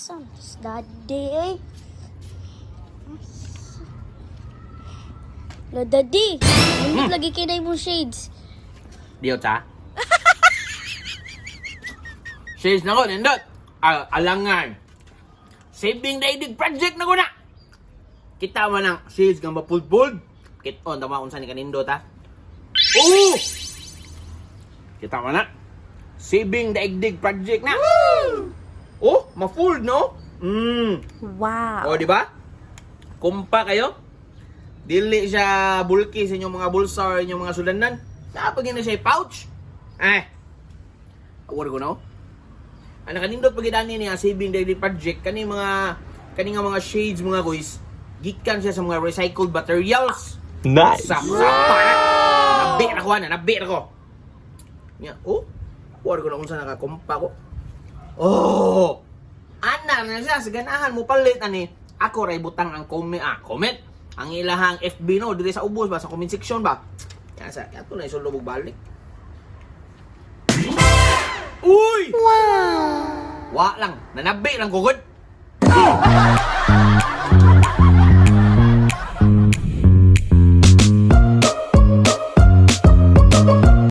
Saan? Daddy eh. Lo, Daddy. Nindot lagi kinay mo shades. Diyo ta. Says na ko, nindot. Alangan. Saving Daigdig project na ko na. Kita man ang says nga mapulpul. Kiton, tama kung saan ni kanindot ha. Oo! Kita man na. Saving Daigdig project na. Oh, ma-full no? Wow. O, di ba? Kumpa kayo. Dili siya bulky sa inyong mga bulsa or inyong mga sudanan. Napagin na siya pouch. Award ko no? Ano kanindot pagidani niya Saving Daigdig project kani nga mga shades mga guys. Gikan siya sa mga recycled materials. Nice. Sapa na. Nabi na ko. Nya, oh. Award ko na kung saan nakakumpa ko. Oh! Ana na siya sa ganahan mo palit ani. Ako ray butang ang comment. Ang ilahang FB no diri sa ubos ba sa comment section ba. Kaya sa ato na isulubog balik. Uy! Wow. Wa lang, nanabi lang kugod.